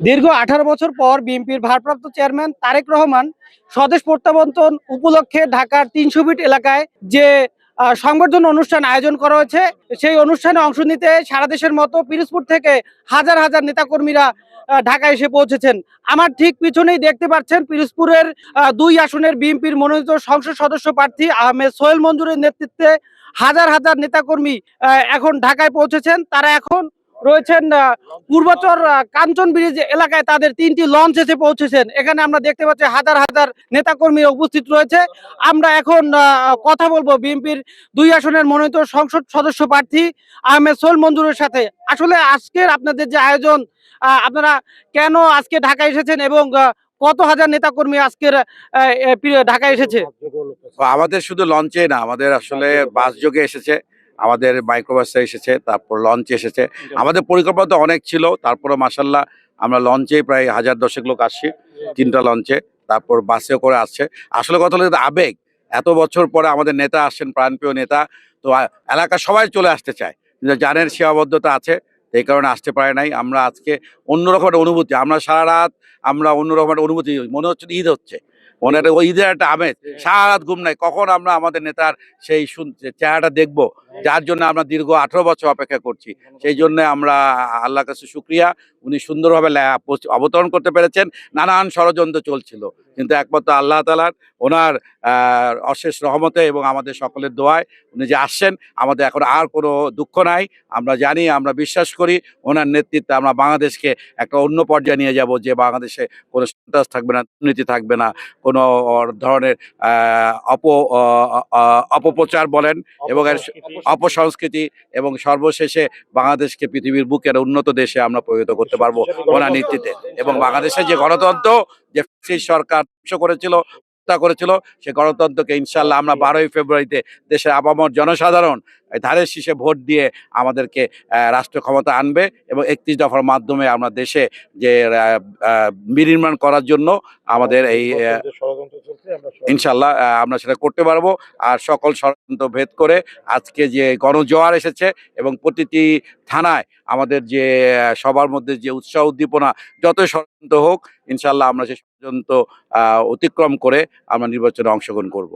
দীর্ঘ 18 বছর পর বিএনপির ভারপ্রাপ্ত চেয়ারম্যান তারেক রহমান স্বদেশ প্রত্যাবর্তন উপলক্ষে ঢাকার ৩০০ ফিট এলাকায় যে সংবর্ধনা অনুষ্ঠান আয়োজন করা হয়েছে, সেই অনুষ্ঠানে অংশ নিতে সারা দেশের মতো পিরোজপুর থেকে হাজার হাজার নেতাকর্মীরা ঢাকায় এসে পৌঁছেছেন। আমার ঠিক পিছনেই দেখতে পাচ্ছেন পিরোজপুরের ২ আসনের বিএনপির মনোনীত সংসদ সদস্য প্রার্থী আহমেদ সোহেল মঞ্জুরের নেতৃত্বে হাজার হাজার নেতাকর্মী এখন ঢাকায় পৌঁছেছেন। তারা এখন রয়েছেন পূর্বচর কাঞ্চন ব্রিজ এলাকায়, তাদের 3টি লঞ্চ এসে পৌঁছেছেন। এখানে আমরা দেখতে পাচ্ছি হাজার হাজার নেতাকর্মী উপস্থিত রয়েছে। আমরা এখন কথা বলবো বিএনপির 2 আসনের মনোনীত সংসদ সদস্য প্রার্থী আহমেদ সোহেল মঞ্জুরের সাথে। আসলে আজকের আপনাদের যে আয়োজন, আপনারা কেন আজকে ঢাকায় এসেছেন এবং কত হাজার নেতাকর্মী আজকের ঢাকায় এসেছে? আমাদের শুধু লঞ্চে না, আমাদের আসলে বাস যোগে এসেছে, আমাদের মাইক্রোবাসে এসেছে, তারপর লঞ্চে এসেছে। আমাদের পরিকল্পনা তো অনেক ছিল, তারপরে মাসাল্লাহ আমরা লঞ্চে প্রায় 1000-10 লোক আসছি, 3টা লঞ্চে, তারপর বাসেও করে আসছে। আসলে কথা হলো আবেগ, এত বছর পরে আমাদের নেতা আসছেন, প্রাণপ্রিয় নেতা, তো এলাকা সবাই চলে আসতে চায়, কিন্তু জানেন সীমাবদ্ধতা আছে, এই কারণে আসতে পারে নাই। আমরা আজকে অন্যরকম একটা অনুভূতি, আমরা সারা রাত আমরা অন্যরকম একটা অনুভূতি, মনে হচ্ছে ঈদ হচ্ছে, মনে একটা ওই ঈদের একটা আমেজ। সারা রাত ঘুম নাই, কখন আমরা আমাদের নেতার সেই চেহারাটা দেখবো, যার জন্য আমরা দীর্ঘ 18 বছর অপেক্ষা করছি। সেই জন্য আমরা আল্লাহর কাছে শুকরিয়া, উনি সুন্দরভাবে অবতরণ করতে পেরেছেন। নানান ষড়যন্ত্র চলছিল, কিন্তু একমাত্র আল্লাহ তাআলার ওনার অশেষ রহমতে এবং আমাদের সকলের দোয়ায় উনি যে আসছেন, আমাদের এখন আর কোনো দুঃখ নাই। আমরা জানি, আমরা বিশ্বাস করি ওনার নেতৃত্বে আমরা বাংলাদেশকে একটা অন্য পর্যায়ে নিয়ে যাব, যে বাংলাদেশে কোনো সন্ত্রাস থাকবে না, দুর্নীতি থাকবে না, কোনো ধরনের অপপ্রচার বলেন এবং অপসংস্কৃতি, এবং সর্বশেষে বাংলাদেশকে পৃথিবীর বুকের উন্নত দেশে আমরা পরিণত করতে পারবো ওনার নেতৃত্বে। এবং বাংলাদেশের যে গণতন্ত্র, যে সরকার করেছিল করেছিল, সে গণতন্ত্রকে ইনশাল্লাহ আমরা 12ই ফেব্রুয়ারিতে দেশের আপামর জনসাধারণ ধানের শীষে ভোট দিয়ে আমাদেরকে রাষ্ট্র ক্ষমতা আনবে, এবং 31 দফার মাধ্যমে আমরা দেশে যে বিনির্মাণ করার জন্য আমাদের এই ইনশাল্লাহ আমরা সেটা করতে পারবো। আর সকল ষড়যন্ত্র ভেদ করে আজকে যে গণজোয়ার এসেছে, এবং প্রতিটি থানায় আমাদের যে সবার মধ্যে যে উৎসাহ উদ্দীপনা, যতই ষড়যন্ত্র হোক, ইনশাল্লাহ আমরা সেই ষড়যন্ত্র অতিক্রম করে আমরা নির্বাচনে অংশগ্রহণ করব।